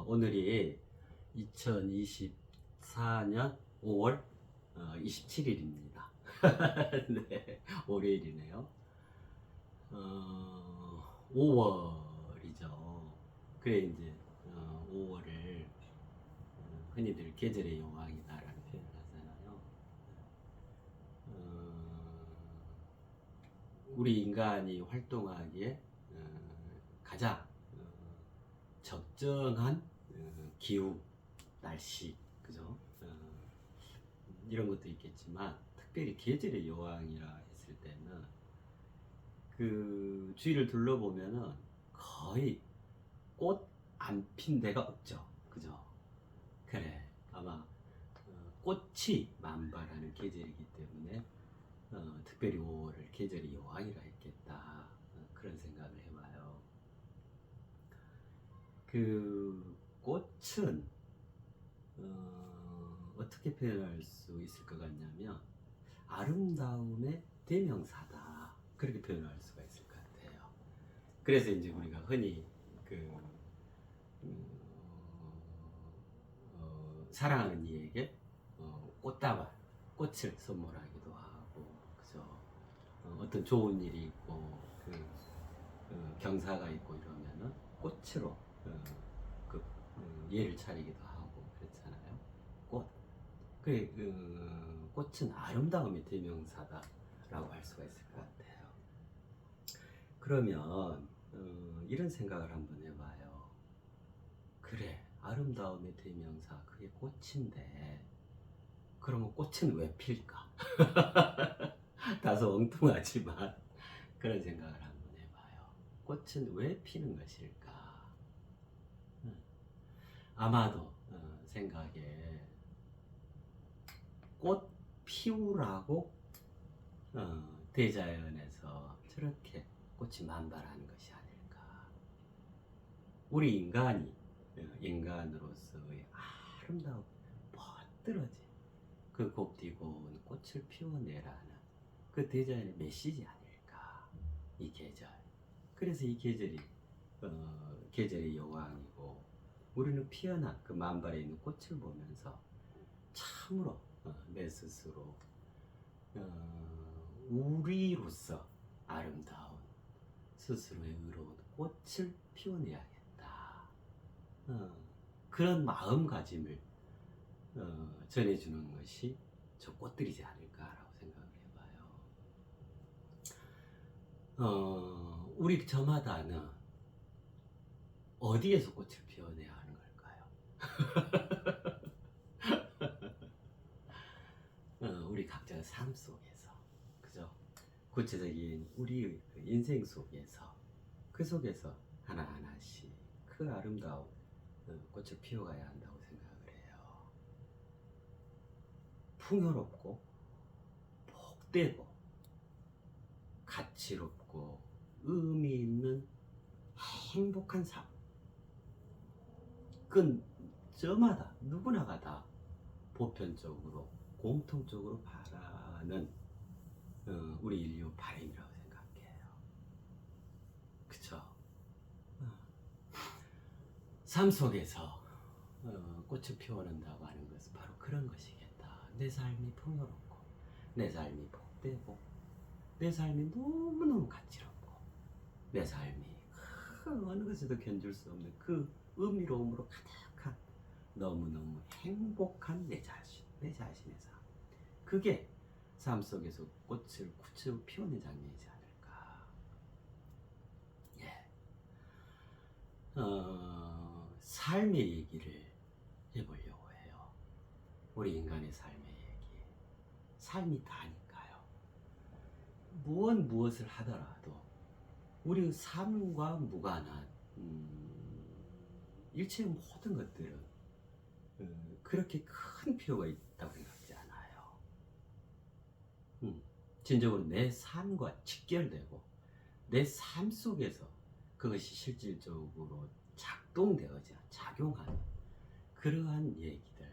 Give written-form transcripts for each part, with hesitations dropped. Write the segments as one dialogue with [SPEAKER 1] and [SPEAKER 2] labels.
[SPEAKER 1] 오늘이 2024년 5월 27일입니다. 네, 월요일이네요. 5월이죠. 그래 이제 5월을 흔히들 계절의 여왕이다라는 표현을 하잖아요. 우리 인간이 활동하기에 가장 적정한 기후, 날씨, 그죠? 이런 것도 있겠지만 특별히 계절의 여왕이라 했을 때는 그 주위를 둘러보면은 거의 꽃 안 핀 데가 없죠, 그죠? 그래 아마 꽃이 만발하는 계절이기 때문에 특별히 5월을 계절의 여왕이라 했겠다, 그런 생각을 해봐요. 그 꽃은 어떻게 표현할 수 있을 것 같냐면 아름다움의 대명사다, 그렇게 표현할 수가 있을 것 같아요. 그래서 이제 우리가 흔히 그 사랑하는 이에게 꽃다발, 꽃을 선물하기도 하고, 그죠? 어떤 좋은 일이 있고 경사가 있고 이러면은 꽃으로 예를 차리기도 하고 그렇잖아요. 꽃. 꽃은 아름다움의 대명사다라고 할 수가 있을 것 같아요. 그러면 이런 생각을 한번 해봐요. 그래, 아름다움의 대명사 그게 꽃인데 그러면 꽃은 왜 필까? 다소 엉뚱하지만 그런 생각을 한번 해봐요. 꽃은 왜 피는 것일까? 아마도 생각에 꽃 피우라고 대자연에서 저렇게 꽃이 만발하는 것이 아닐까. 우리 인간으로서의 아름다운 멋들어진 그 곱디고 온 꽃을 피워내라는 그 대자연의 메시지 아닐까, 이 계절. 그래서 이 계절이 계절의 여왕이고, 우리는 피어난 그 만발에 있는 꽃을 보면서 참으로 내 스스로 우리로서 아름다운, 스스로의 의로운 꽃을 피워내야겠다, 그런 마음가짐을 전해주는 것이 저 꽃들이지 않을까라고 생각을 해봐요. 우리 저마다는 어디에서 꽃을 피워내야 하는 걸까요? 우리 각자의 삶 속에서, 그죠? 구체적인 우리의 그 인생 속에서, 그 속에서 하나하나씩 그 아름다운 꽃을 피워가야 한다고 생각을 해요. 풍요롭고 복되고 가치롭고 의미 있는 행복한 삶, 그건 저마다 누구나가 다 보편적으로 공통적으로 바라는 우리 인류 바람이라고 생각해요. 그쵸? 삶 속에서 꽃을 피워낸다고 하는 것은 바로 그런 것이겠다. 내 삶이 풍요롭고, 내 삶이 복되고, 내 삶이 너무너무 가치롭고, 내 삶이 어느 것에도 견줄 수 없는 그 의미로움으로 가득한 너무너무 행복한 내 자신의 삶. 그게 삶 속에서 꽃을 굳히고 피우는 장면이지 않을까. 예. 삶의 얘기를 해보려고 해요. 우리 인간의 삶의 얘기. 삶이 다니까요. 무엇을 하더라도 우리 삶과 무관한 일체의 모든 것들은 그렇게 큰 필요가 있다고 생각하지 않아요. 진정으로 내 삶과 직결되고 내 삶 속에서 그것이 실질적으로 작동되어져 작용하는 그러한 얘기들,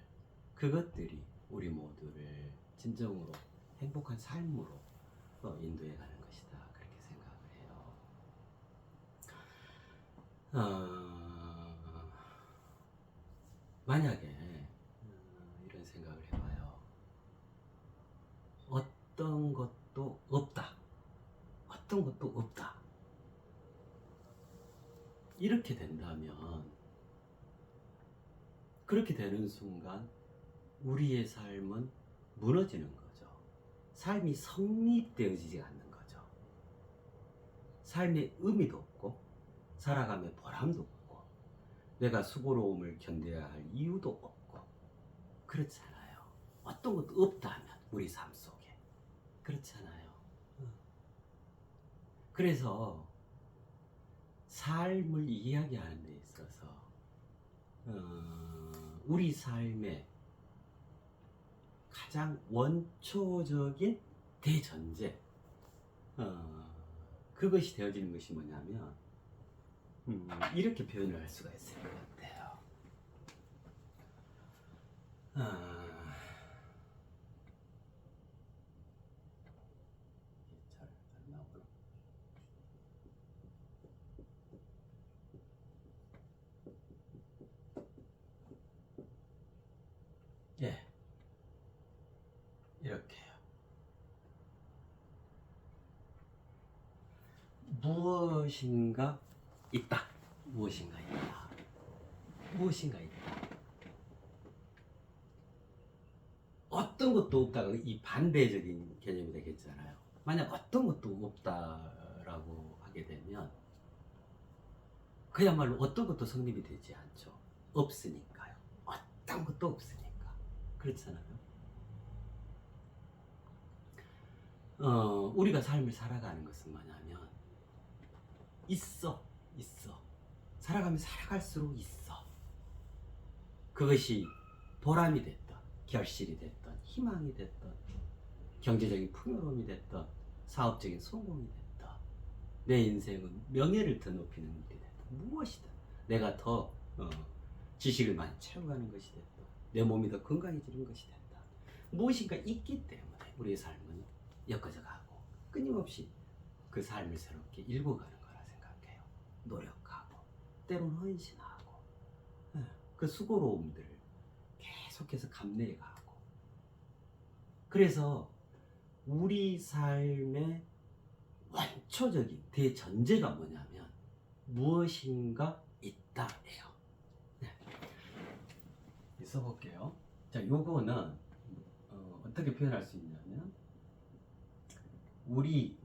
[SPEAKER 1] 그것들이 우리 모두를 진정으로 행복한 삶으로 인도해 가는 것이다, 그렇게 생각을 해요. 만약에 이런 생각을 해봐요. 어떤 것도 없다. 어떤 것도 없다. 이렇게 된다면, 그렇게 되는 순간 우리의 삶은 무너지는 거죠. 삶이 성립되어지지 않는 거죠. 삶의 의미도 없고 살아감의 보람도 없고 내가 수고로움을 견뎌야 할 이유도 없고 그렇잖아요. 어떤 것도 없다면 우리 삶 속에 그렇잖아요. 그래서 삶을 이야기하는 데 있어서 우리 삶의 가장 원초적인 대전제, 그것이 되어지는 것이 뭐냐면 이렇게 표현을 할 수가 있을 것 같아요. 잘 안 나오나? 예, 이렇게요. 무엇인가 있다. 무엇인가 있다. 무엇인가 있다. 어떤 것도 없다가 이 반대적인 개념이 되겠잖아요. 만약 어떤 것도 없다라고 하게 되면 그야말로 어떤 것도 성립이 되지 않죠. 없으니까요. 어떤 것도 없으니까. 그렇잖아요. 우리가 삶을 살아가는 것은 뭐냐면 있어. 살아가면 살아갈수록 있어. 그것이 보람이 됐던, 결실이 됐던, 희망이 됐던, 경제적인 풍요로움이 됐던, 사업적인 성공이 됐던, 내 인생은 명예를 더 높이는 일이 됐던, 무엇이든 내가 더 지식을 많이 채워가는 것이 됐던, 내 몸이 더 건강해지는 것이 됐던, 무엇인가 있기 때문에 우리의 삶은 엮어져 가고 끊임없이 그 삶을 새롭게 읽어가는 거라 생각해요. 노력하고 때로는 헌신하고 그 수고로움들을 계속해서 감내해 가고. 그래서 우리 삶의 원초적인 대전제가 뭐냐면 무엇인가 있다예요. 네. 써볼게요. 자, 요거는 어떻게 표현할 수 있냐면 우리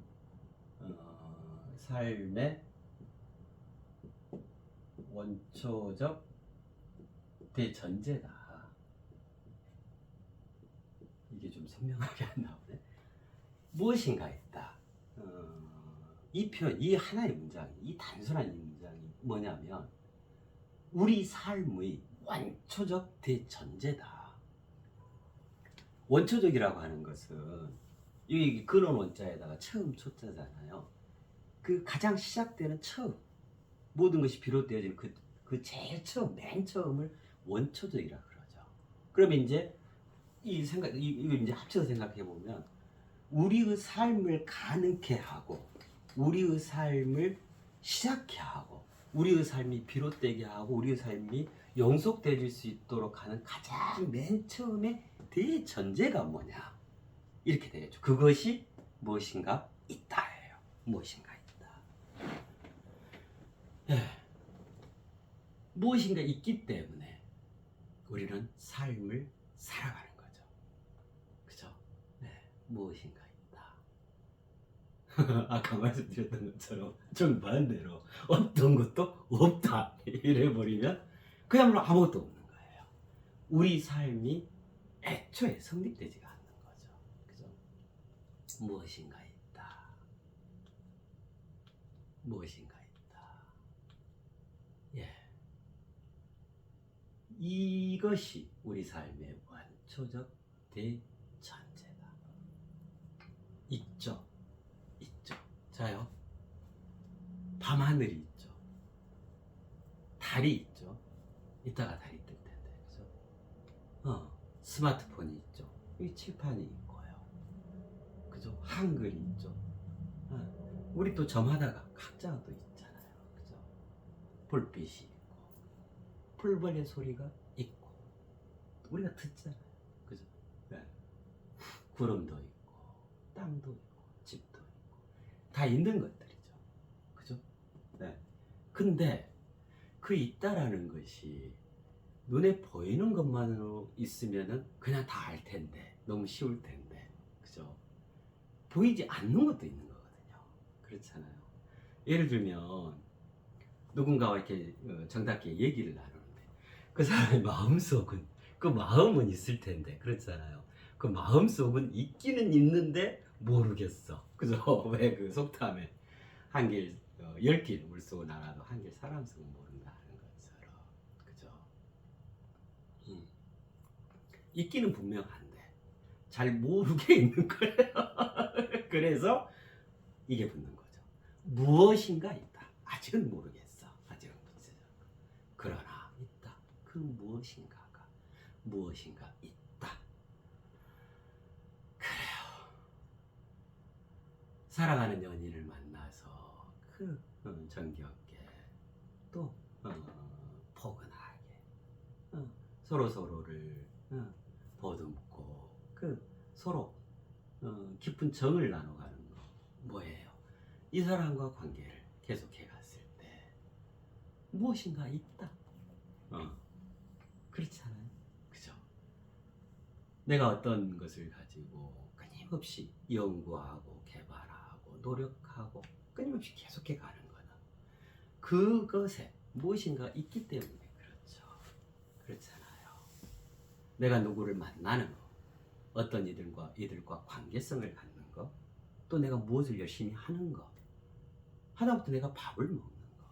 [SPEAKER 1] 삶의 원초적 대전제다. 이게 좀 선명하게 안 나오네. 무엇인가 있다. 이 표현, 이 하나의 문장이, 이 단순한 이 문장이 뭐냐면 우리 삶의 원초적 대전제다. 원초적이라고 하는 것은 이 근원 원자에다가 처음 초자잖아요. 그 가장 시작되는 처음, 모든 것이 비롯되어지는 그 제일 처음, 맨 처음을 원초적이라 그러죠. 그러면 이제 이거 이제 합쳐서 생각해 보면 우리의 삶을 가능케 하고 우리의 삶을 시작케 하고 우리의 삶이 비롯되게 하고 우리의 삶이 영속되어질 수 있도록 하는 가장 맨 처음의 대전제가 뭐냐 이렇게 되겠죠. 그것이 무엇인가 있다예요. 무엇인가 있다. 네. 무엇인가 있기 때문에 우리는 삶을 살아가는 거죠. 그죠? 네. 무엇인가 있다. 아까 말씀드렸던 것처럼 정반대로 어떤 것도 없다 이래버리면 그야말로 아무것도 없는 거예요. 우리 삶이 애초에 성립되지가 않는 거죠. 그죠? 무엇인가 있다. 무엇인가 있다. 예. 이것이 우리 삶의 원초적 대전제다. 있죠. 자요. 밤하늘이 있죠. 달이 있죠. 이따가 달이 뜰 텐데, 그죠? 스마트폰이 있죠. 여기 칠판이 있고요. 그죠? 한글이 있죠. 우리 또 점하다가 각자가 또 있잖아요. 그죠? 불빛이 있고, 풀벌의 소리가 있고, 우리가 듣잖아요. 그죠? 네. 구름도 있고, 땅도 있고, 집도 있고, 다 있는 것들이죠. 그죠? 네. 근데 그 있다라는 것이 눈에 보이는 것만으로 있으면은 그냥 다 알 텐데, 너무 쉬울 텐데, 그죠? 보이지 않는 것도 있는 거거든요. 그렇잖아요. 예를 들면 누군가와 이렇게 정답게 얘기를 나누는데 그 사람의 마음속은 그 마음은 있을 텐데 그렇잖아요. 그 마음속은 있기는 있는데 모르겠어. 그죠? 왜 그 속담에 한길 10길 물속은 알아도 한길 사람 속은 모른다 하는 것처럼 그죠? 있기는 분명한데 잘 모르게 있는 거예요. 그래서 이게 붙는 거죠. 무엇인가 있다. 아직은 모르겠어. 아직은 붙이죠. 그러나 있다. 그 무엇인가가 무엇인가 있다. 그래요. 사랑하는 연인을 만나서 그 정겹게 또 포근하게 서로 서로를 보듬고 그 서로 깊은 정을 나눠가는 거 뭐예요? 이 사람과 관계를 계속해 갔을 때 무엇인가 있다. 그렇잖아요. 그죠? 내가 어떤 것을 가지고 끊임없이 연구하고 개발하고 노력하고 끊임없이 계속해 가는 거는 그것에 무엇인가 있기 때문에 그렇죠. 그렇잖아요. 내가 누구를 만나는 거, 어떤 이들과 관계성을 갖는 거, 또 내가 무엇을 열심히 하는 거, 하다못해 내가 밥을 먹는 거.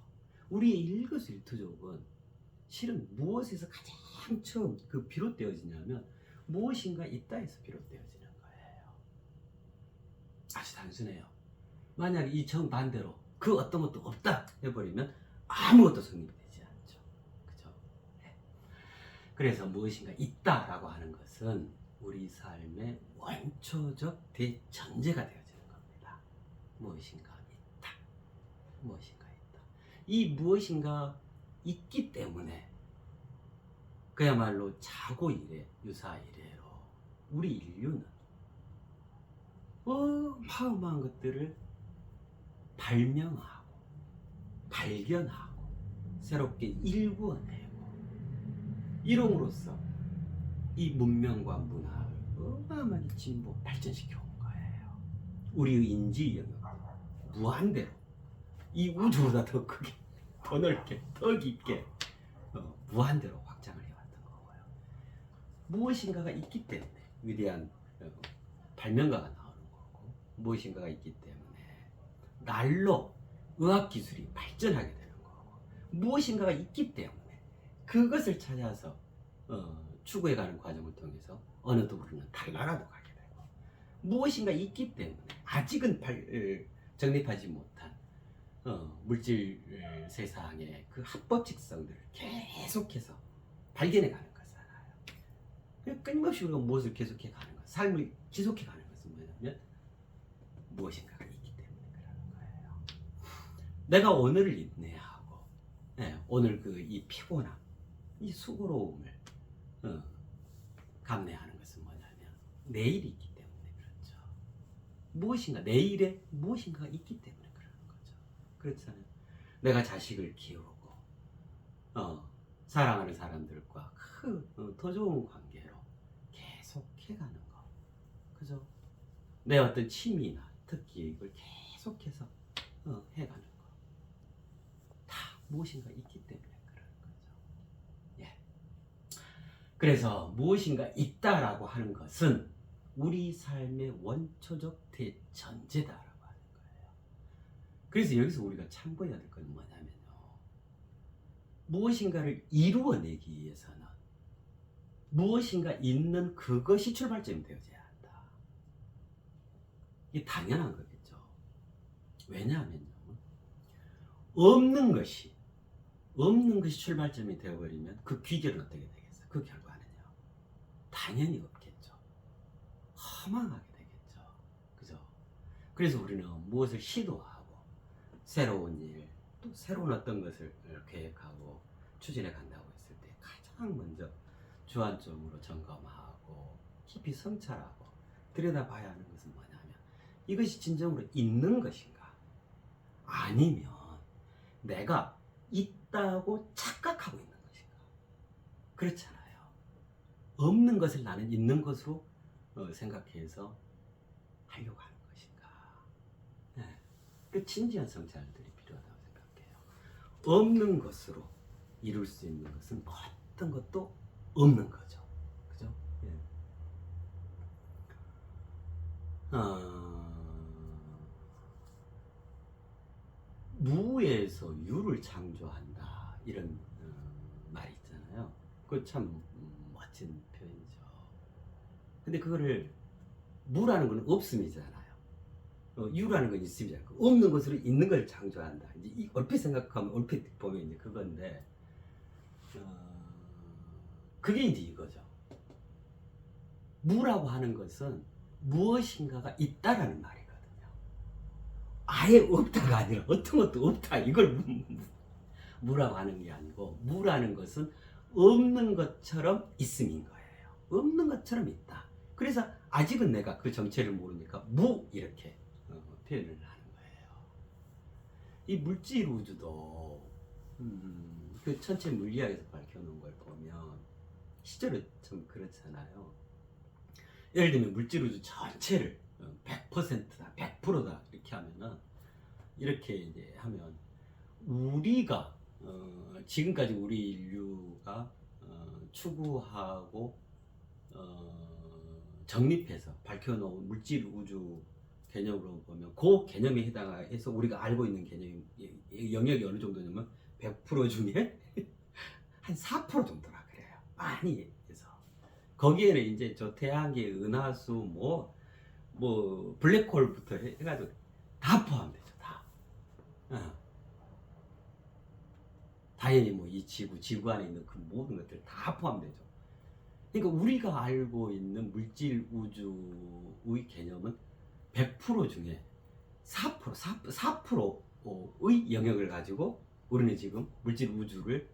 [SPEAKER 1] 우리의 일거수일투족은 실은 무엇에서 가장 처음 그 비롯되어지냐면 무엇인가 있다에서 비롯되어지는 거예요. 아주 단순해요. 만약 이 정반대로 그 어떤 것도 없다 해버리면 아무것도 성립이 되지 않죠. 그죠? 네. 그래서 무엇인가 있다라고 하는 것은 우리 삶의 원초적 대전제가 되어지는 겁니다. 무엇인가 있다. 무엇인가 있다. 이 무엇인가 있기 때문에 그야말로 자고 이래 유사 이래로 우리 인류는 어마어마한 것들을 발명하고 발견하고 새롭게 일구어내고 이름으로써 이 문명과 문화를 어마어마하게 진보 발전시켜 온 거예요. 우리의 인지 영역을 무한대로 이 우주보다 더 크게 더 넓게 더 깊게 무한대로 확장을 해왔던 거고요. 무엇인가가 있기 때문에 위대한 발명가가 나오는 거고 무엇인가가 있기 때문에 날로 의학기술이 발전하게 되는 거고 무엇인가가 있기 때문에 그것을 찾아서 추구해가는 과정을 통해서 어느 누구는 달나라도 가게 되고 무엇인가 있기 때문에 아직은 정립하지 못한 물질 세상의 그 합법직성들을 계속해서 발견해가는 거잖아요. 끊임없이 우리가 무엇을 계속해가는 것, 삶을 지속해가는 것은 뭐냐면 무엇인가가 있기 때문에 그러는 거예요. 내가 오늘을 인내하고 오늘 그 이 피곤함, 이 수고로움을 감내하는 것은 뭐냐면 내일이 있기 때문에 그렇죠. 무엇인가 내일에 무엇인가가 있기 때문에 그러는 거죠. 그렇잖아요. 내가 자식을 키우고 사랑하는 사람들과 더 좋은 관계로 계속 해가는 거, 그죠? 내 어떤 취미나 특기를 계속해서 해가는 거, 다 무엇인가 있기 때문에 그러는 거죠. 예. 그래서 무엇인가 있다라고 하는 것은 우리 삶의 원초적 대전제다라고 하는 거예요. 그래서 여기서 우리가 참고해야 될 건 뭐냐면요. 무엇인가를 이루어내기 위해서는 무엇인가 있는 그것이 출발점이 되어져야 한다. 이게 당연한 거겠죠. 왜냐하면요. 없는 것이 출발점이 되어버리면 그 귀결은 어떻게 되겠어요? 그 결과는요. 당연히 없겠죠. 허망하게 되겠죠. 그죠? 그래서 우리는 무엇을 시도하고 새로운 일, 또 새로운 어떤 것을 계획하고 추진해 간다고 했을 때 가장 먼저 주안점으로 점검하고 깊이 성찰하고 들여다봐야 하는 것은 뭐냐면 이것이 진정으로 있는 것인가 아니면 내가 있다고 착각하고 있는 것인가. 그렇잖아요. 없는 것을 나는 있는 것으로 생각해서 하려고 하는 것인가. 네. 그 진지한 성찰들이 필요하다고 생각해요. 없는 것으로 이룰 수 있는 것은 어떤 것도 없는 거죠. 그죠? 예. 무에서 유를 창조한다 이런 말이 있잖아요. 그거 참 멋진 표현이죠. 근데 그거를 무라는 건 없음이잖아요. 유라는 건 있음이잖아요. 없는 것으로 있는 걸 창조한다. 이제 얼핏 생각하면 얼핏 보면 이제 그건데 그게 이제 이거죠. 무라고 하는 것은 무엇인가가 있다라는 말이거든요. 아예 없다가 아니라 어떤 것도 없다. 이걸 무라고 하는 게 아니고 무라는 것은 없는 것처럼 있음인 거예요. 없는 것처럼 있다. 그래서 아직은 내가 그 정체를 모르니까 무 이렇게 표현을 하는 거예요. 이 물질 우주도 그 천체 물리학에서 밝혀놓은 걸 보면 실제로 좀 그렇잖아요. 예를 들면 물질 우주 전체를 100%다, 100%다 이렇게 하면은 이렇게 이제 하면 우리가 지금까지 우리 인류가 추구하고 정립해서 밝혀놓은 물질 우주 개념으로 보면 그 개념에 해당해서 우리가 알고 있는 개념 영역이 어느 정도냐면 100% 중에 한 4% 정도라 그래요. 많이 해서 거기에는 이제 저 태양계 은하수 뭐 블랙홀부터 해가지고 다 포함되죠. 다. 당연히 뭐 이 지구 안에 있는 그 모든 것들 다 포함되죠. 그러니까 우리가 알고 있는 물질 우주의 개념은 100% 중에 4%의 영역을 가지고 우리는 지금 물질 우주를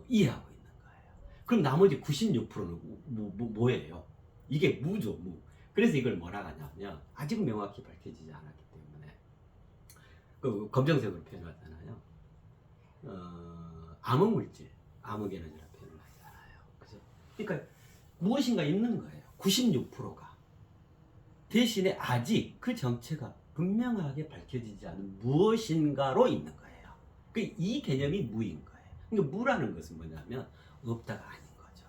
[SPEAKER 1] 이해하고 있는 거예요. 그럼 나머지 96%는 뭐예요? 이게 무죠, 무. 그래서 이걸 뭐라 하냐면 아직은 명확히 밝혀지지 않았기 때문에 그 검정색으로 표현하잖아요. 암흑물질, 암흑에너지라고 표현을 하잖아요. 그죠? 그러니까 무엇인가 있는 거예요. 96%가. 대신에 아직 그 정체가 분명하게 밝혀지지 않은 무엇인가로 있는 거예요. 그러니까 이 개념이 무인 거예요. 그러니까 무라는 것은 뭐냐면 없다가 아닌 거죠.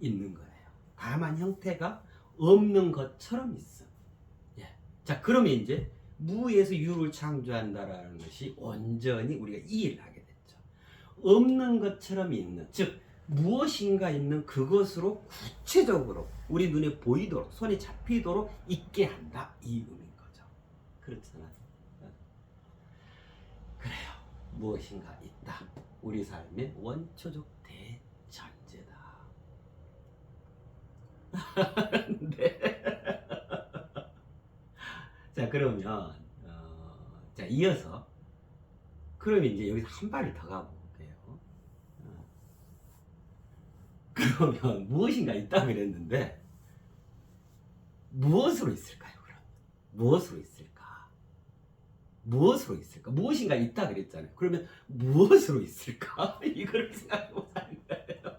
[SPEAKER 1] 있는 거예요. 다만 형태가 없는 것처럼 있음. 예. 자, 그러면 이제 무에서 유를 창조한다라는 것이 온전히 우리가 이해를 하게 됐죠. 없는 것처럼 있는, 즉 무엇인가 있는 그것으로 구체적으로 우리 눈에 보이도록 손에 잡히도록 있게 한다 이 의미인 거죠. 그렇잖아요. 그래요. 무엇인가 있다. 우리 삶의 원초적 대전제다. 네. 자, 그러면 자, 이어서 그러면 이제 여기서 한 발을 더 가볼게요. 그러면 무엇인가 있다 그랬는데 무엇으로 있을까요? 그럼 무엇으로 있을까? 무엇으로 있을까? 무엇인가 있다 그랬잖아요. 그러면 무엇으로 있을까? 이걸 생각해 보자는 거예요.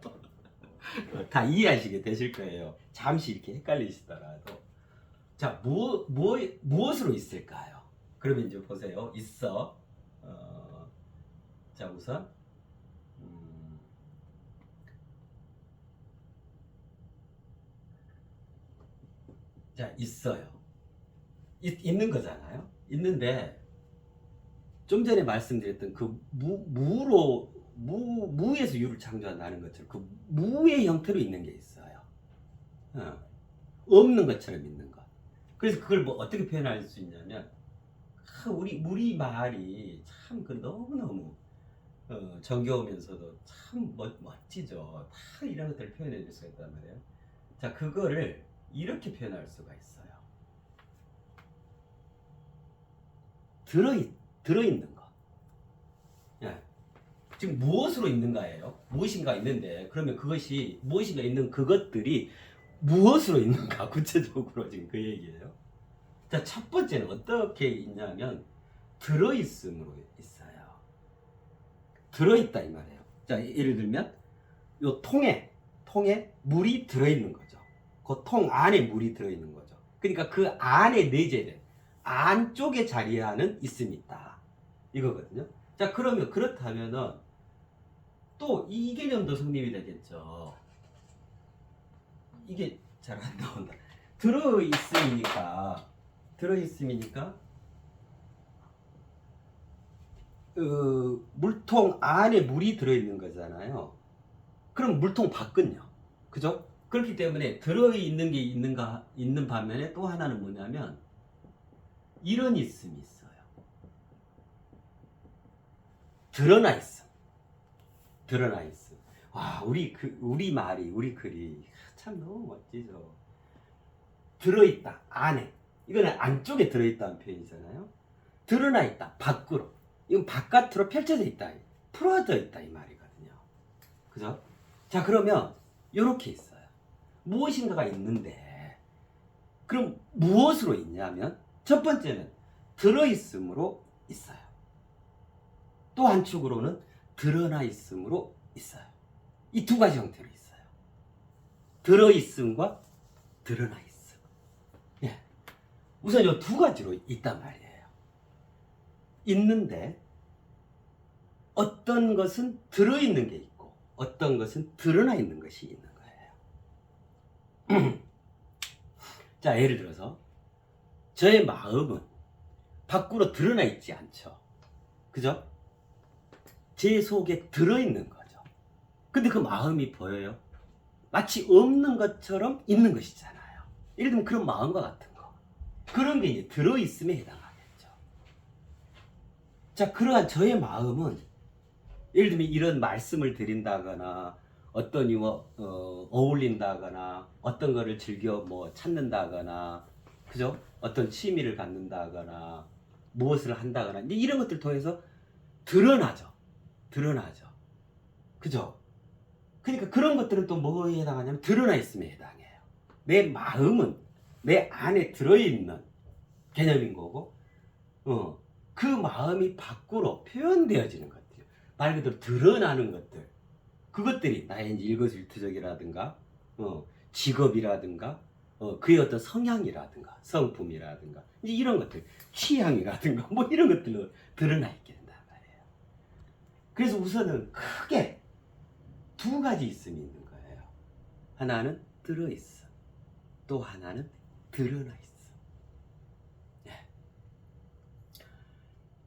[SPEAKER 1] 다 이해하시게 되실 거예요. 잠시 이렇게 헷갈리시더라도. 자, 무엇으로 있을까요? 그러면 이제 보세요. 있어. 자, 우선 자, 있어요. 있는 거잖아요. 있는데 좀 전에 말씀드렸던 그 무에서 유를 창조한다는 것처럼 그 무의 형태로 있는 게 있어요. 없는 것처럼 있는 것. 그래서 그걸 뭐 어떻게 표현할 수 있냐면 우리 말이 참 그 너무너무 정겨우면서도 참 멋지죠. 다 이런 것들을 표현해 줄 수가 있단 말이에요. 자, 그거를 이렇게 표현할 수가 있어요. 들어있는 거. 예. 지금 무엇으로 있는가예요? 무엇인가 있는데 그러면 그것이 무엇인가 있는 그것들이 무엇으로 있는가 구체적으로 지금 그 얘기예요. 자, 첫 번째는 어떻게 있냐면 들어있음으로 있어요. 들어있다 이 말이에요. 자, 예를 들면 요 통에 물이 들어있는 거죠. 그 통 안에 물이 들어있는 거죠. 그러니까 그 안에 내재된 안쪽에 자리하는 있음이 있다 이거거든요. 자, 그러면 그렇다면은 또 이 개념도 성립이 되겠죠. 이게 잘 안 나온다. 들어있음이니까 물통 안에 물이 들어있는 거잖아요. 그럼 물통 밖은요, 그죠? 그렇기 때문에 들어있는 게 있는 반면에 또 하나는 뭐냐면 이런 있음이 있어요. 드러나 있음. 와, 우리 말이, 우리 글이 참 너무 멋지죠. 들어있다, 안에. 이거는 안쪽에 들어있다는 표현이잖아요. 드러나 있다, 밖으로. 이건 바깥으로 펼쳐져 있다, 풀어져 있다 이 말이거든요. 그죠? 자, 그러면 이렇게 있어요. 무엇인가가 있는데 그럼 무엇으로 있냐면 첫 번째는 들어있음으로 있어요. 또 한축으로는 드러나 있음으로 있어요. 이 두 가지 형태로 있어요. 들어있음과 드러나 있음. 예. 우선 이 두 가지로 있단 말이에요. 있는데 어떤 것은 들어있는 게 있고 어떤 것은 드러나 있는 것이 있는 거예요. 자, 예를 들어서 저의 마음은 밖으로 드러나 있지 않죠. 그죠? 제 속에 들어있는 거죠. 근데 그 마음이 보여요? 마치 없는 것처럼 있는 것이잖아요. 예를 들면 그런 마음과 같은 거. 그런 게 이제 들어있음에 해당하겠죠. 자, 그러한 저의 마음은 예를 들면 이런 말씀을 드린다거나 어떤 이와 어울린다거나 어떤 거를 즐겨 뭐 찾는다거나, 그죠? 어떤 취미를 갖는다거나 무엇을 한다거나 이제 이런 것들 통해서 드러나죠. 그죠? 그러니까 그런 것들은 또 뭐에 해당하냐면 드러나 있음에 해당해요. 내 마음은 내 안에 들어있는 개념인 거고, 그 마음이 밖으로 표현되어지는 것들, 말 그대로 드러나는 것들, 그것들이 나의 일거수일투족이라든가 직업이라든가 그의 어떤 성향이라든가 성품이라든가 이제 이런 것들, 취향이라든가 뭐 이런 것들로 드러나 있게 된단 말이에요. 그래서 우선은 크게 두 가지 있음이 있는 거예요. 하나는 들어있음, 또 하나는 드러나 있음. 예.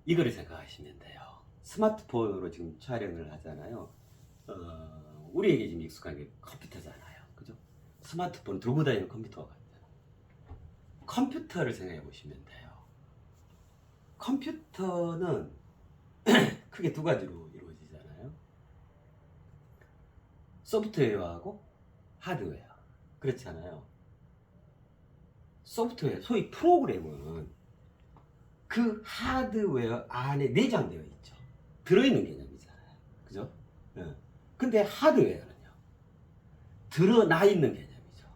[SPEAKER 1] 이거를 생각하시면 돼요. 스마트폰으로 지금 촬영을 하잖아요. 우리에게 지금 익숙한 게 컴퓨터잖아요. 그죠? 스마트폰 들고 다니는 컴퓨터가 같잖아요. 컴퓨터를 생각해 보시면 돼요. 컴퓨터는 크게 두 가지로 이루어지잖아요. 소프트웨어하고 하드웨어. 그렇잖아요. 소프트웨어, 소위 프로그램은 그 하드웨어 안에 내장되어 있죠. 들어있는 개념이잖아요. 그죠? 근데 하드웨어는요, 드러나 있는 개념이죠.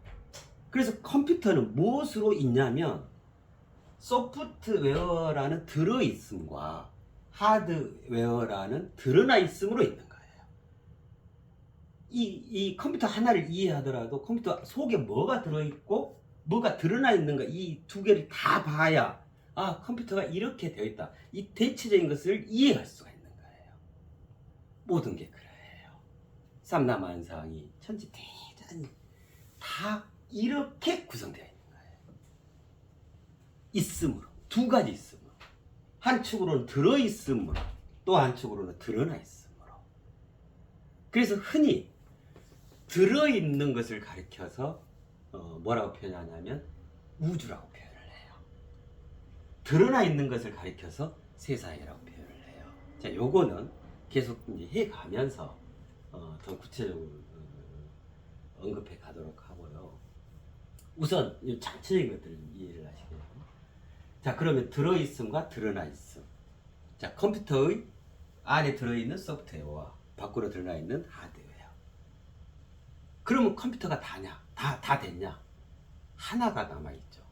[SPEAKER 1] 그래서 컴퓨터는 무엇으로 있냐면 소프트웨어라는 들어있음과 하드웨어라는 드러나 있음으로 있는 거예요. 이 컴퓨터 하나를 이해하더라도 컴퓨터 속에 뭐가 들어있고 뭐가 드러나 있는가, 이 두 개를 다 봐야 아, 컴퓨터가 이렇게 되어 있다, 이 대체적인 것을 이해할 수가 있는 거예요. 모든 게 그래요. 삼라만상이 천지대단히 다 이렇게 구성되어 있는 거예요. 있음으로, 두 가지 있음으로, 한축으로는 들어있음으로, 또 한축으로는 드러나 있음으로. 그래서 흔히 들어있는 것을 가리켜서 뭐라고 표현하냐면 우주라고 표현을 해요. 드러나 있는 것을 가리켜서 세상이라고 표현을 해요. 자, 요거는 계속 이제 해가면서 더 구체적으로 언급해 가도록 하고요. 우선 이 전체적인 것들을 이해를 하시겠죠. 자, 그러면 들어있음과 드러나 있음. 자, 컴퓨터의 안에 들어있는 소프트웨어와 밖으로 드러나 있는 하드웨어. 그러면 컴퓨터가 다냐? 다 됐냐? 하나가 남아있죠.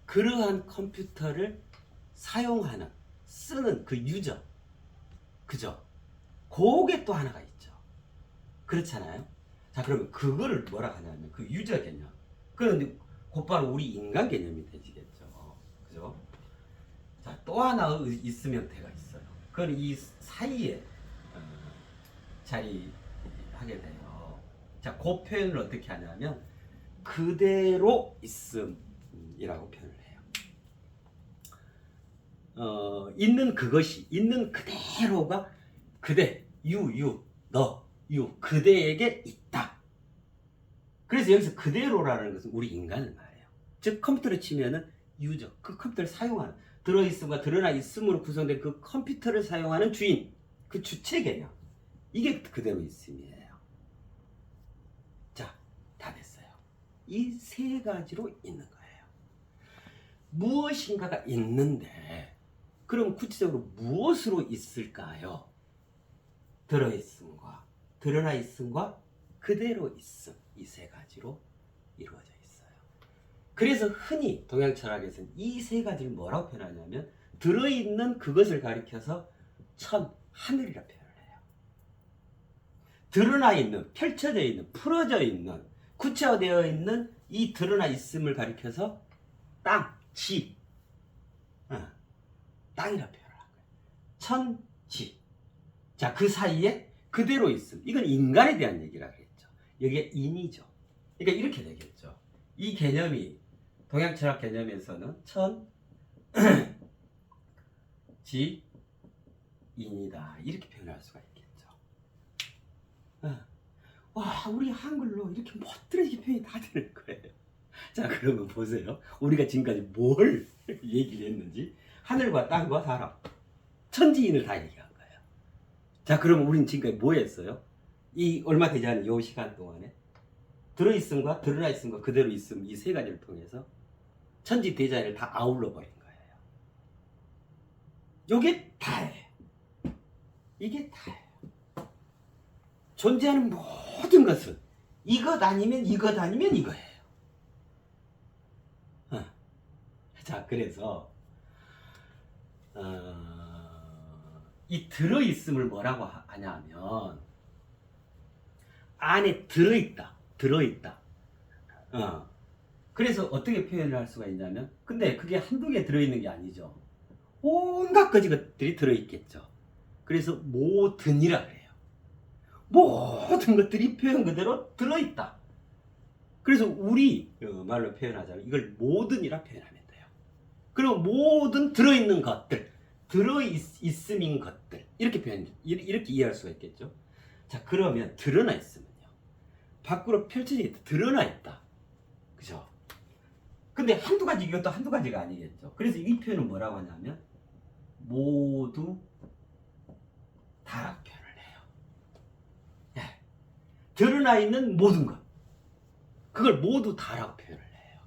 [SPEAKER 1] 그러한 컴퓨터를 사용하는, 쓰는 그 유저. 그죠? 그게 또 하나가 있죠. 그렇잖아요? 자, 그러면 그거를 뭐라 하냐면 그 유저 개념. 그런데 곧바로 우리 인간 개념이 되지겠죠. 그죠? 자, 또 하나 있으면 대가 있어요. 그건 이 사이에 자리하게 돼요. 자, 그 표현을 어떻게 하냐면 그대로 있음이라고 표현을 해요. 있는 그것이, 있는 그대로가 그대, 너, 그대에게 있다. 그래서 여기서 그대로라는 것은 우리 인간을 말해요. 즉 컴퓨터를 치면은 유저, 그 컴퓨터를 사용하는, 들어있음과 드러나 있음으로 구성된 그 컴퓨터를 사용하는 주인, 그 주체 개념, 이게 그대로 있음이에요. 자, 다 됐어요. 이 세 가지로 있는 거예요. 무엇인가가 있는데 그럼 구체적으로 무엇으로 있을까요? 들어있음과 드러나 있음과 그대로 있음, 이 세 가지로 이루어져 있어요. 그래서 흔히 동양 철학에서는 이 세 가지를 뭐라고 표현하냐면 들어있는 그것을 가리켜서 하늘이라 표현을 해요. 드러나 있는, 펼쳐져 있는, 풀어져 있는, 구체화되어 있는 이 드러나 있음을 가리켜서 땅이라 표현을 한 거예요. 지. 자, 그 사이에 그대로 있음. 이건 인간에 대한 얘기라 그랬죠. 여기에 인이죠. 그러니까 이렇게 되겠죠. 이 개념이 동양 철학 개념에서는 지, 인이다. 이렇게 표현할 수가 있겠죠. 와, 우리 한글로 이렇게 멋들어지게 표현이 다 되는 거예요. 자, 그러면 보세요. 우리가 지금까지 뭘 얘기를 했는지. 하늘과 땅과 사람, 천지인을 다 얘기한 거예요. 자, 그러면 우리는 지금까지 뭐 했어요? 이 얼마 되지 않은 이 시간 동안에 들어있음과 드러나 있음과 그대로 있음, 이 세 가지를 통해서 천지 대자연을 다 아울러 버린 거예요. 요게 다예요. 이게 다예요. 존재하는 모든 것은 이것 아니면 이거예요. 자, 그래서 이 들어있음을 뭐라고 하냐면 안에 들어있다. 그래서 어떻게 표현을 할 수가 있냐면, 근데 그게 한두 개 들어있는 게 아니죠. 온갖 가지 것들이 들어있겠죠. 그래서 모든이라 그래요. 모든 것들이 표현 그대로 들어있다. 그래서 우리 말로 표현하자면 이걸 모든이라 표현하면 돼요. 그리고 모든 들어있는 것들, 들어있음인 것들, 이렇게 이해할 수가 있겠죠. 자, 그러면 드러나 있으면요, 밖으로 펼쳐져 있다, 드러나 있다, 그죠? 근데 이것도 한두 가지가 아니겠죠. 그래서 이 표현은 뭐라고 하냐면 모두 다라고 표현을 해요. 네. 드러나 있는 모든 것, 그걸 모두 다라고 표현을 해요.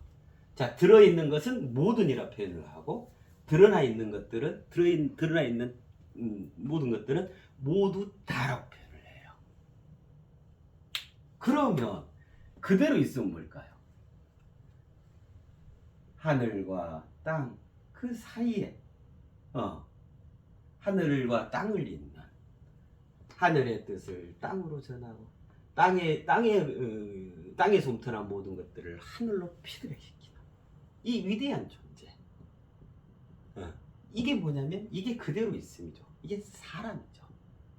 [SPEAKER 1] 자, 들어있는 것은 모든이라 표현을 하고, 드러나 있는 것들은, 드러나 있는 모든 것들은 모두 다라고 표현을 해요. 그러면 그대로 있으면 뭘까요? 하늘과 땅, 그 사이에 하늘과 땅을 잇는, 하늘의 뜻을 땅으로 전하고 땅에서 움터난 모든 것들을 하늘로 피드백시키는 이 위대한 존재. 이게 뭐냐면 이게 그대로 있음이죠. 이게 사람이죠.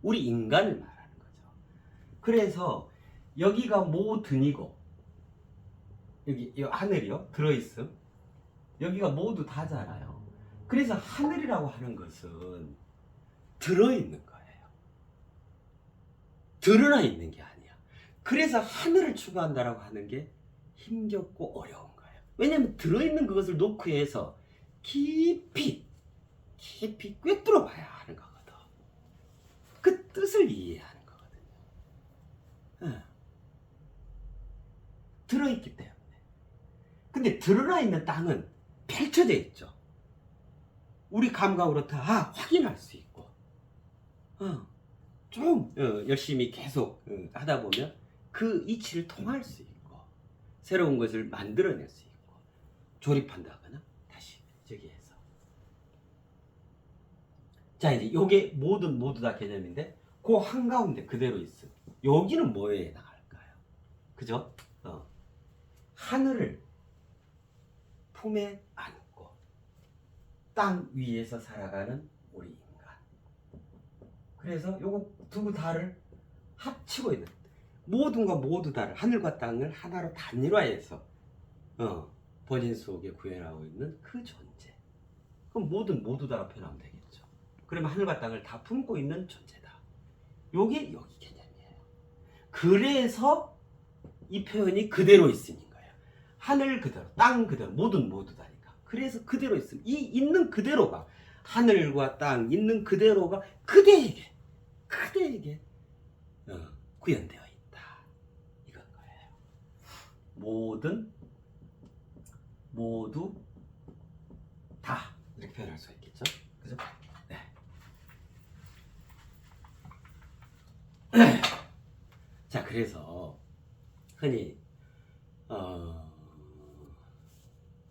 [SPEAKER 1] 우리 인간을 말하는 거죠. 그래서 여기가 모든이고, 여기 하늘이요, 들어있음, 여기가 모두 다잖아요. 그래서 하늘이라고 하는 것은 들어있는 거예요. 드러나 있는 게 아니야. 그래서 하늘을 추구한다라고 하는 게 힘겹고 어려운 거예요. 왜냐하면 들어있는 그것을 놓고 해서 깊이 꿰뚫어 봐야 하는 거거든. 그 뜻을 이해하는 거거든요. 들어있기 때문에. 근데 드러나 있는 땅은 펼쳐져 있죠. 우리 감각으로 다 확인할 수 있고, 좀 열심히 계속 하다 보면 그 이치를 통할 수 있고 새로운 것을 만들어낼 수 있고 조립한다거나 다시 저기해서 자 이제 요게 모두 다 개념인데 그 한가운데 그대로 있음 여기는 뭐에 나갈까요? 그죠? 하늘을 품에 안고 땅 위에서 살아가는 우리 인간. 그래서 요거 두 다를 합치고 있는 모든과 모두 다를 하늘과 땅을 하나로 단일화해서 본인 속에 구현하고 있는 그 존재. 그럼 모두 다가 표현하면 되겠죠. 그러면 하늘과 땅을 다 품고 있는 존재다. 요게 여기 개념이에요. 그래서 이 표현이 그대로 있음인 거예요. 하늘 그대로, 땅 그대로, 모두 다니까. 그래서 그대로 있음. 이 있는 그대로가 하늘과 땅 있는 그대로가 그대에게 구현되어 있다. 이건 거예요. 모두 다 이렇게 표현할 수 있겠죠. 그죠? 네. 자, 그래서 흔히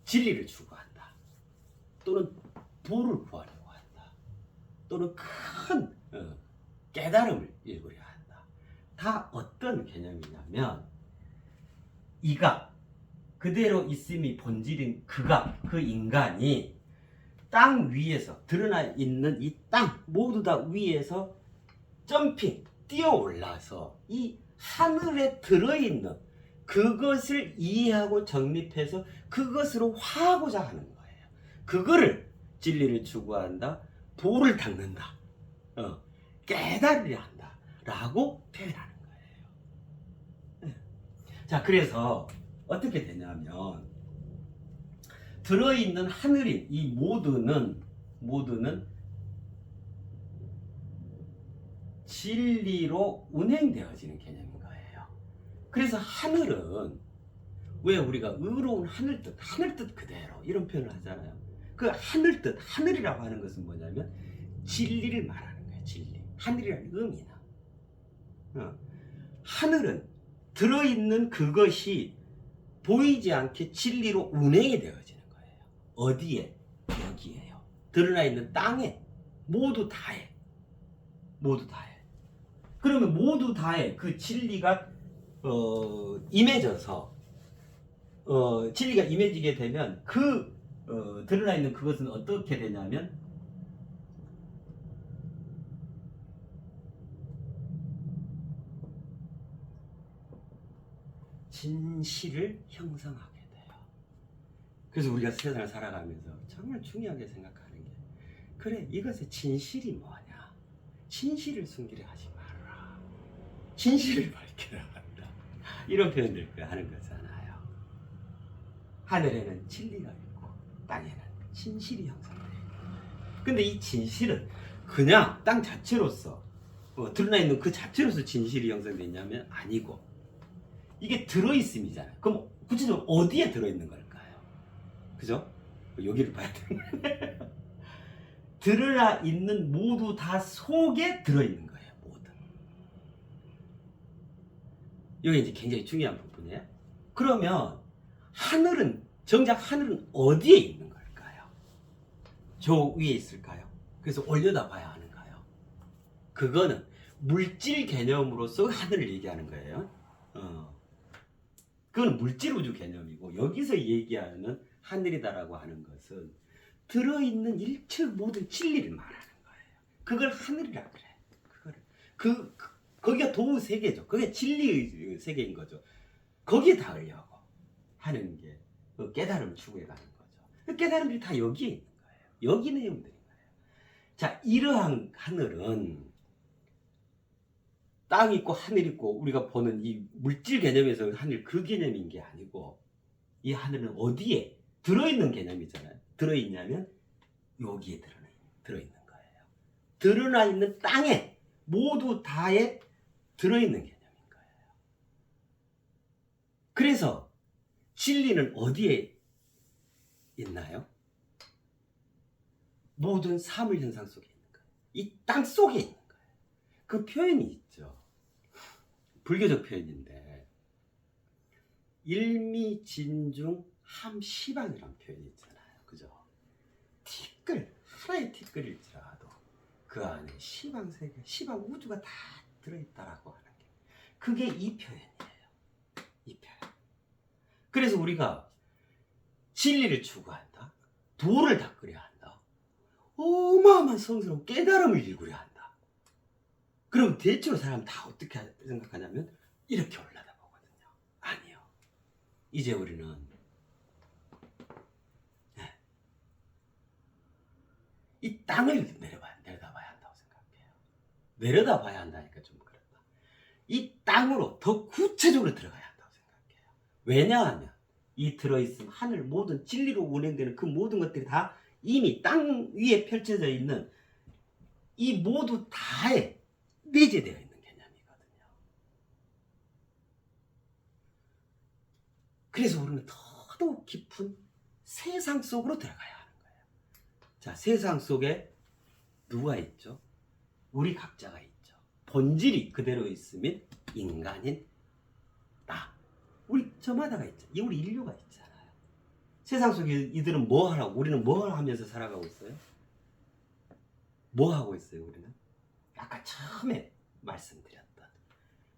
[SPEAKER 1] 진리를 추구한다. 또는 도를 구하려고 한다. 또는 큰 깨달음을 이루려 한다. 다 어떤 개념이냐면 이가 그대로 있음이 본질인 그가 그 인간이 땅 위에서 드러나 있는 이 땅 모두 다 위에서 점핑 뛰어 올라서 이 하늘에 들어있는 그것을 이해하고 정립해서 그것으로 화하고자 하는 거예요. 그거를 진리를 추구한다, 도를 닦는다, 깨달으려 한다 라고 표현하는 거예요. 자, 그래서 어떻게 되냐면 들어있는 하늘인 이 모두는 진리로 운행되어지는 개념인 거예요. 그래서 하늘은 왜 우리가 의로운 하늘뜻 그대로 이런 표현을 하잖아요. 그 하늘뜻, 하늘이라고 하는 것은 뭐냐면 진리를 말하는 거예요. 진리. 하늘이라는 의미나. 하늘은 들어있는 그것이 보이지 않게 진리로 운행이 되어지는 거예요. 어디에? 여기에요. 드러나 있는 땅에 모두 다해. 그러면 모두 다해 그 진리가 임해져서 진리가 임해지게 되면 그 드러나 있는 그것은 어떻게 되냐면 진실을 형성하게 돼요. 그래서 우리가 세상을 살아가면서 정말 중요하게 생각하는 게 그래 이것의 진실이 뭐냐? 진실을 숨기려 하지 말아라. 진실을 밝히라 한다. 이런 표현들 하는 거잖아요. 하늘에는 진리가 있고 땅에는 진실이 형성되어 있고 근데 이 진실은 그냥 땅 자체로서 드러나 있는 그 자체로서 진실이 형성되어 있냐면 아니고 이게 들어있음이잖아요. 그럼 구체적으로 어디에 들어있는 걸까요? 그죠? 여기를 봐야 되는 드러나 있는 모두 다 속에 들어있는 거예요. 모두. 이게 이제 굉장히 중요한 부분이에요. 그러면 정작 하늘은 어디에 있는 걸까요? 저 위에 있을까요? 그래서 올려다 봐야 하는가요? 그거는 물질 개념으로서 하늘을 얘기하는 거예요. 그건 물질 우주 개념이고 여기서 얘기하는 하늘이다라고 하는 것은 들어있는 일체 모든 진리를 말하는 거예요. 그걸 하늘이라 그래. 거기가 도우 세계죠. 그게 진리의 세계인 거죠. 거기에 닿으려고 하는 게 그 깨달음을 추구해 가는 거죠. 그 깨달음들이 다 여기에 있는 거예요. 여기 내용들인 거예요. 자, 이러한 하늘은 땅 있고 하늘 있고 우리가 보는 이 물질 개념에서 하늘 그 개념인 게 아니고 이 하늘은 어디에 들어있는 개념이잖아요. 들어있냐면 여기에 들어있는 거예요. 드러나 있는 땅에 모두 다에 들어있는 개념인 거예요. 그래서 진리는 어디에 있나요? 모든 사물 현상 속에 있는 거예요. 이 땅 속에 있는 거예요. 그 표현이 있죠. 불교적 표현인데 일미진중 함시방이라는 표현이 있잖아요. 그죠? 티끌, 하나의 티끌일지라도 그 안에 시방세계, 시방 우주가 다 들어있다라고 하는 게 그게 이 표현이에요. 이 표현. 그래서 우리가 진리를 추구한다. 도를 닦으려 한다. 어마어마한 성스러운 깨달음을 이루려 한다. 그럼 대체로 사람 다 어떻게 생각하냐면 이렇게 올라다 보거든요. 아니요. 이제 우리는 이 땅을 내려다봐야 한다고 생각해요. 내려다봐야 한다니까 좀 그렇다. 이 땅으로 더 구체적으로 들어가야 한다고 생각해요. 왜냐하면 이 들어있음 하늘 모든 진리로 운행되는 그 모든 것들이 다 이미 땅 위에 펼쳐져 있는 이 모두 다에 내재되어 있는 개념이거든요. 그래서 우리는 더더욱 깊은 세상 속으로 들어가야 하는 거예요. 자, 세상 속에 누가 있죠? 우리 각자가 있죠. 본질이 그대로 있으면 인간인 나. 우리 저마다가 있죠. 우리 인류가 있잖아요. 세상 속에 이들은 뭐 하라고, 우리는 뭐 하면서 살아가고 있어요? 뭐 하고 있어요, 우리는? 아까 처음에 말씀드렸던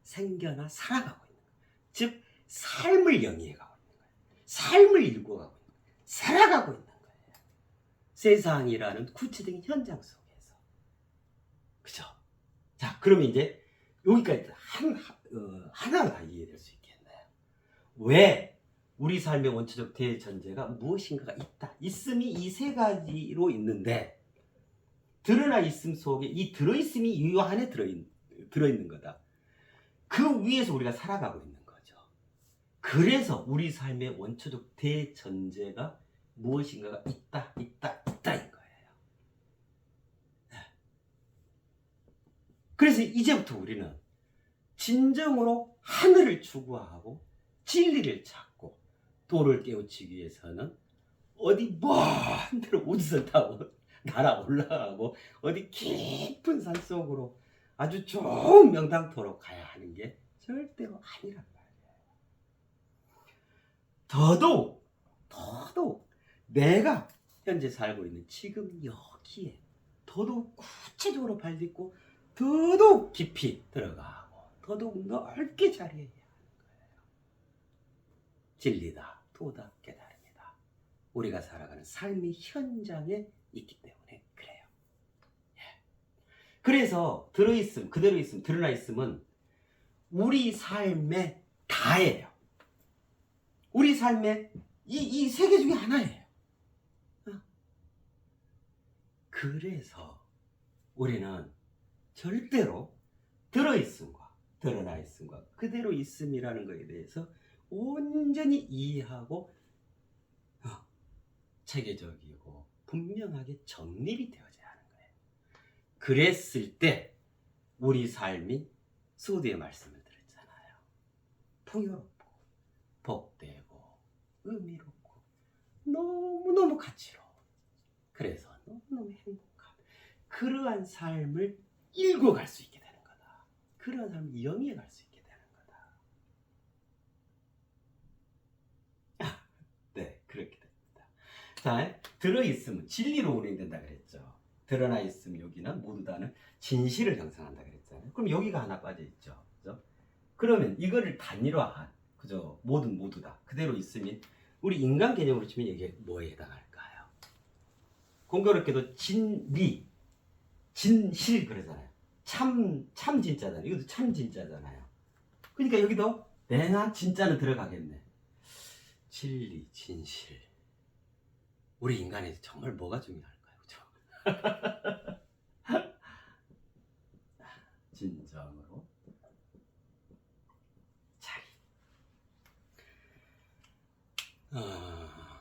[SPEAKER 1] 생겨나 살아가고 있는 거예요. 즉, 삶을 영위해가고 있는 거예요. 삶을 일구어가고 있는 거예요. 살아가고 있는 거예요. 세상이라는 구체적인 현장 속에서. 그죠? 자, 그러면 이제 여기까지 하나가 이해될 수 있겠네요. 왜 우리 삶의 원초적 대전제가 무엇인가가 있다. 있음이 이 세 가지로 있는데 드러나 있음 속에 이 들어있음이 이 안에 들어있는 거다. 그 위에서 우리가 살아가고 있는 거죠. 그래서 우리 삶의 원초적 대전제가 무엇인가가 있다 인 거예요. 그래서 이제부터 우리는 진정으로 하늘을 추구하고 진리를 찾고 도를 깨우치기 위해서는 어디 먼 데로 우주선 타고 날아 올라가고 어디 깊은 산속으로 아주 좋은 명당토로 가야 하는 게 절대로 아니란 말이에요. 더더욱 내가 현재 살고 있는 지금 여기에 더더욱 구체적으로 발딛고 더더욱 깊이 들어가고 더더욱 넓게 자리해야 하는 거예요. 진리다, 도다, 깨달음이다. 우리가 살아가는 삶의 현장에 있기 때문에 그래요. 예. 그래서 들어있음, 그대로 있음, 드러나 있음은 우리 삶의 다예요. 우리 삶의 이 세계 중에 하나예요. 그래서 우리는 절대로 들어있음과 드러나 있음과 그대로 있음이라는 것에 대해서 온전히 이해하고 체계적이고 분명하게 정립이 되어져야 하는 거예요. 그랬을 때 우리 삶이 수호대의 말씀을 드렸잖아요. 풍요롭고 복되고 의미롭고 너무너무 가치로워. 그래서 너무너무 행복한 그러한 삶을 읽어갈 수 있게 되는 거다. 그러한 삶을 영위해갈 수 있게 되는 거다. 네, 그렇게 됩니다. 자, 들어있으면 진리로 운행된다 그랬죠. 드러나 있으면 여기는 모두 다는 진실을 형성한다 그랬잖아요. 그럼 여기가 하나 빠져 있죠. 그죠? 그러면 이거를 단일화한, 그죠? 모두 다 그대로 있으면 우리 인간 개념으로 치면 이게 뭐에 해당할까요? 공교롭게도 진리, 진실 그러잖아요. 참 진짜잖아요. 이것도 참 진짜잖아요. 그러니까 여기도 내나 진짜는 들어가겠네. 진리, 진실. 우리 인간에서 정말 뭐가 중요할까요? 그죠? 진정으로 자리.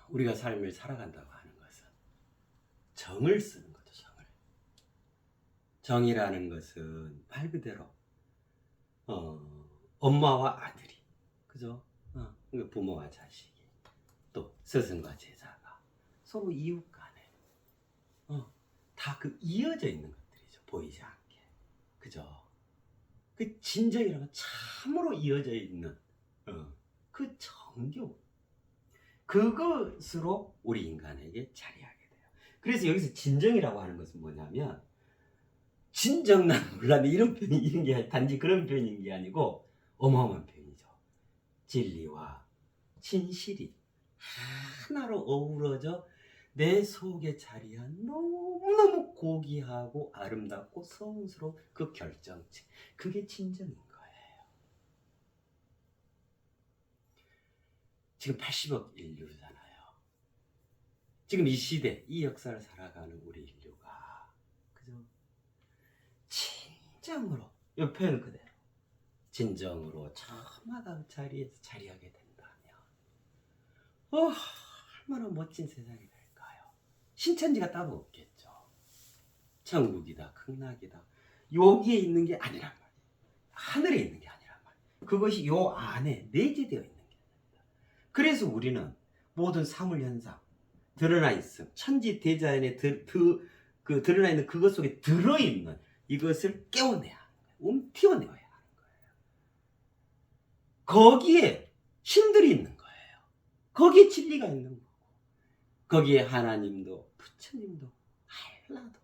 [SPEAKER 1] 우리가 삶을 살아간다고 하는 것은 정을 쓰는 거죠. 정이라는 것은 말 그대로 엄마와 아들이, 그죠? 부모와 자식이, 또 스승과 제자가 서로 이웃 간에 다 그 이어져 있는 것들이죠. 보이지 않게, 그죠? 그 진정이라고 참으로 이어져 있는 그 정교, 그것으로 우리 인간에게 자리하게 돼요. 그래서 여기서 진정이라고 하는 것은 뭐냐면 진정난 몰랐네 이런 게 단지 그런 표현인 게 아니고 어마어마한 표현이죠. 진리와 진실이 하나로 어우러져 내 속에 자리한 너무너무 고귀하고 아름답고 성스러운 그 결정체, 그게 진정인 거예요. 지금 80억 인류잖아요. 지금 이 시대, 이 역사를 살아가는 우리 인류가 그죠? 진정으로, 이 표현 그대로 진정으로 저마다 자리에서 자리하게 된다면 얼마나 멋진 세상이 될까요? 신천지가 따로 없겠죠. 천국이다, 극락이다, 여기에 있는 게 아니란 말이에요. 하늘에 있는 게 아니란 말이에요. 그것이 요 안에 내재되어 있는 게 아닙니다. 그래서 우리는 모든 사물현상, 드러나 있음, 천지대자연에 드러나 있는 그것 속에 들어있는 이것을 깨워내야 하는 거예요. 움튀어내야 하는 거예요. 거기에 신들이 있는 거예요. 거기에 진리가 있는 거고, 거기에 하나님도 부처님도 알라도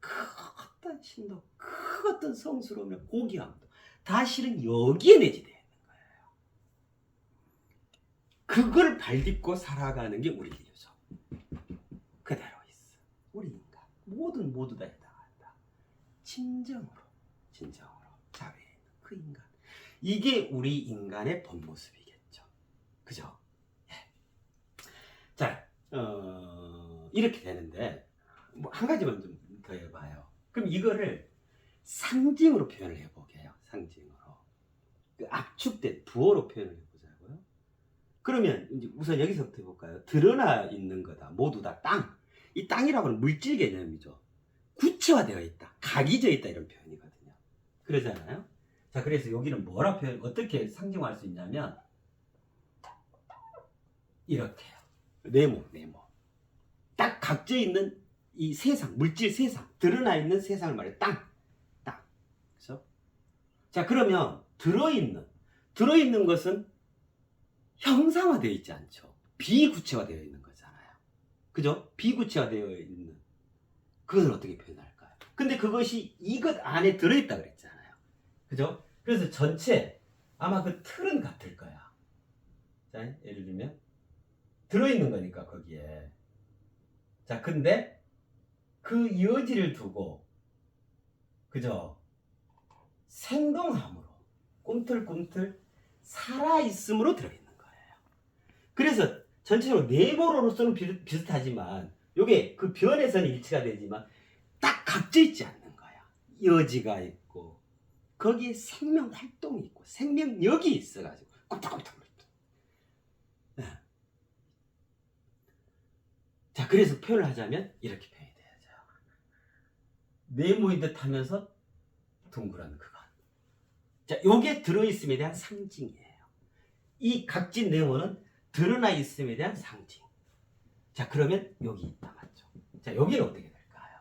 [SPEAKER 1] 그 어떤 신도 그 어떤 성스러움이나 고귀함도 다 실은 여기에 내재되어 있는 거예요. 그걸 발딛고 살아가는 게 우리 인류죠. 그대로 있어. 우리 인간 모두 다 해당한다. 진정으로 자리에 있는 그 인간, 이게 우리 인간의 본 모습이겠죠. 그죠? 예. 자, 이렇게 되는데 뭐 한 가지만 좀 더 해봐요. 그럼 이거를 상징으로 표현을 해보게요. 상징으로. 그 압축된 부호로 표현을 해보자고요. 그러면 이제 우선 여기서부터 해볼까요? 드러나 있는 거다. 모두 다 땅. 이 땅이라고 하는 물질 개념이죠. 구체화되어 있다. 각이져 있다. 이런 표현이거든요. 그러잖아요. 자, 그래서 여기는 뭐라 어떻게 상징화할 수 있냐면 이렇게요. 네모. 딱 각져 있는 이 세상, 물질 세상, 드러나 있는 세상을 말해. 땅. 그렇죠? 자, 그러면 들어있는 것은 형상화되어 있지 않죠. 비구체화되어 있는 거잖아요. 그죠? 비구체화되어 있는 그것을 어떻게 표현할까요? 근데 그것이 이것 안에 들어있다 그랬잖아요. 그죠? 그래서 전체 아마 그 틀은 같을 거야. 자, 예를 들면 들어있는 거니까 거기에. 자, 근데 그 여지를 두고 그죠? 생동함으로 꿈틀꿈틀 살아있음으로 들어있는 거예요. 그래서 전체적으로 네모로서는 비슷하지만 요게 그 변에서는 일치가 되지만 딱 각져 있지 않는 거야. 여지가 있고 거기에 생명 활동이 있고 생명력이 있어가지고 꼼짝꼼짝. 네. 자, 그래서 표현을 하자면 이렇게 표현이 돼야죠. 네모인 듯 하면서 둥그런 그것. 자, 요게 들어있음에 대한 상징이에요. 이 각진 네모는 드러나 있음에 대한 상징. 자, 그러면 여기 있다 맞죠? 자, 여기는 어떻게 될까요?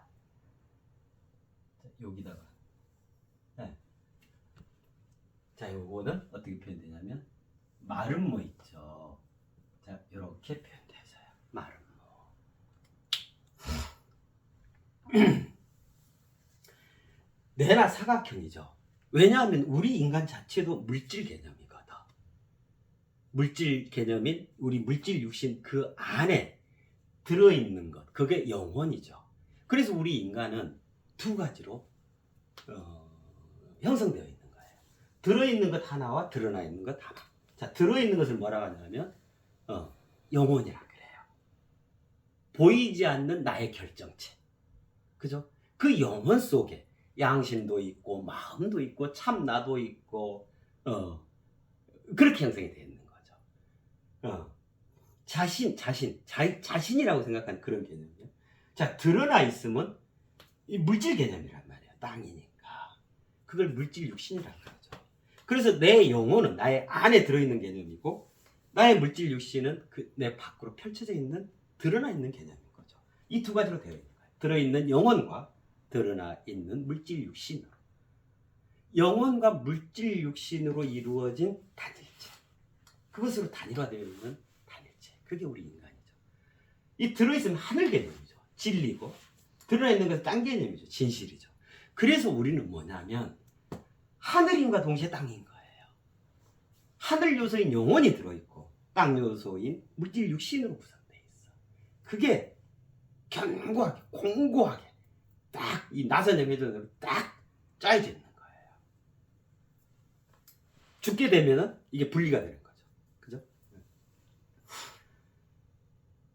[SPEAKER 1] 자, 여기다가 네. 자, 요거는 어떻게 표현되냐면 마름모 있죠. 자, 요렇게 표현되어요. 마름모. 내나 사각형이죠. 왜냐하면 우리 인간 자체도 물질 개념이거든. 물질 개념인 우리 물질 육신 그 안에 들어있는 것, 그게 영혼이죠. 그래서 우리 인간은 두 가지로 형성되어 있는 거예요. 들어있는 것 하나와 드러나 있는 것 하나. 자, 들어있는 것을 뭐라고 하냐면 영혼이라 그래요. 보이지 않는 나의 결정체. 그죠? 그 영혼 속에 양심도 있고 마음도 있고 참나도 있고 그렇게 형성이 되어 있는 거죠. 자신이라고 생각하는 그런 개념이에요. 자, 드러나 있으면 이 물질 개념이란 말이에요. 땅이니까. 그걸 물질 육신이라고 하죠. 그래서 내 영혼은 나의 안에 들어있는 개념이고 나의 물질 육신은 내 밖으로 펼쳐져 있는 드러나 있는 개념인 거죠. 이 두 가지로 되어 있는 거예요. 들어있는 영혼과 드러나 있는 물질 육신으로. 영혼과 물질 육신으로 이루어진 단일체. 그것으로 단일화되어 있는 단일체. 그게 우리 인간이죠. 이 들어있으면 하늘 개념이죠. 진리고 드러나 있는 것은 땅 개념이죠. 진실이죠. 그래서 우리는 뭐냐면 하늘인과 동시에 땅인 거예요. 하늘 요소인 영혼이 들어있고 땅 요소인 물질 육신으로 구성되어 있어. 그게 견고하게 공고하게 딱 이 나선형 회전으로 딱 짜여져 있는 거예요. 죽게 되면은 이게 분리가 되는 거죠. 그죠?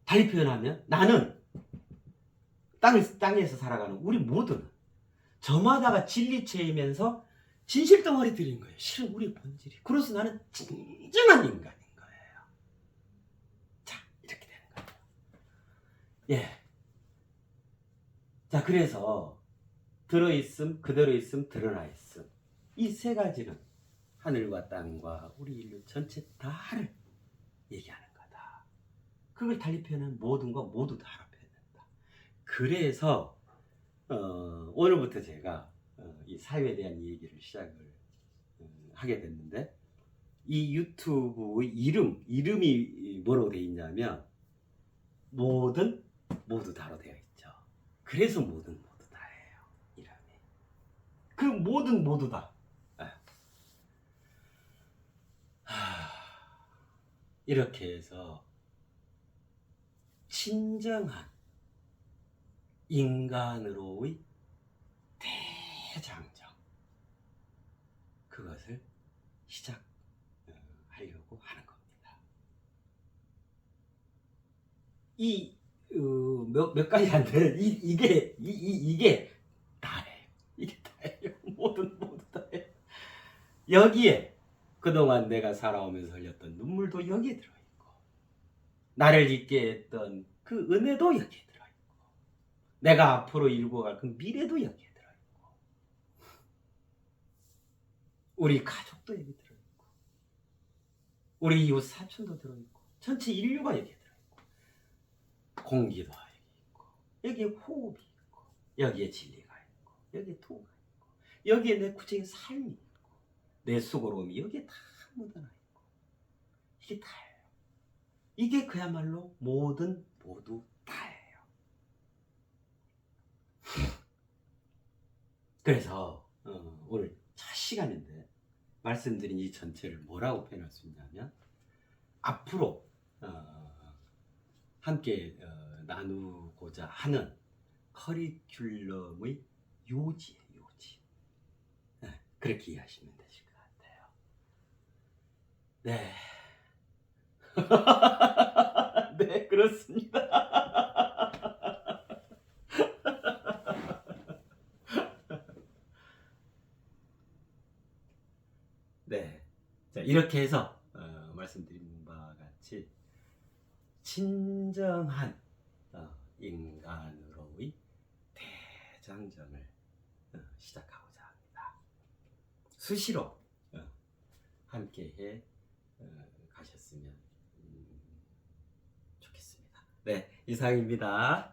[SPEAKER 1] 달리 표현하면 나는 땅에서 살아가는 우리 모두는 저마다가 진리체이면서 진실 덩어리 들인 거예요. 실은 우리 본질이. 그래서 나는 진정한 인간인 거예요. 자, 이렇게 되는 거예요. 예. 자, 그래서 들어있음, 그대로 있음, 드러나 있음. 이 세 가지는 하늘과 땅과 우리 인류 전체 다를 얘기하는 거다. 그걸 달리 표현하면 모든 거 모두 다로 표현된다. 그래서 오늘부터 제가 이 사유에 대한 얘기를 시작을 하게 됐는데 이 유튜브의 이름이 뭐라고 되어 있냐면 모든 모두 다로 되어 있죠. 그래서 모든 모두 다예요. 이름이. 그 모든 모두 다. 이렇게 해서 진정한 인간으로의 대장정 그것을 시작하려고 하는 겁니다. 이 몇 가지 안 되는 이게 다예요. 이게 다예요. 모두 다예요. 여기에 그동안 내가 살아오면서 흘렸던 눈물도 여기에 들어있고 나를 잊게 했던 그 은혜도 여기에 들어있고 내가 앞으로 이루고 갈 그 미래도 여기에 들어있고 우리 가족도 여기 들어있고 우리 이웃 사촌도 들어있고 전체 인류가 여기에 들어있고 공기도 여기 있고 여기에 호흡이 있고 여기에 진리가 있고 여기에 도가 있고 여기에 내 구체적인 삶이 있고 내 수고로움이 여기에 다 묻어나 있고 이게 다예요. 이게 그야말로 모두 다예요. 그래서 오늘 첫 시간인데 말씀드린 이 전체를 뭐라고 표현할 수 있냐면 앞으로 함께 나누고자 하는 커리큘럼의 요지예요. 요지. 네, 그렇게 이해하시면 되실 것 같아요. 네. 네, 그렇습니다. 네. 자, 이렇게 해서 말씀드린 바와 같이 진정한 인간으로의 대장정을 시작하고자 합니다. 수시로 함께해 가셨으면 좋겠습니다. 네, 이상입니다.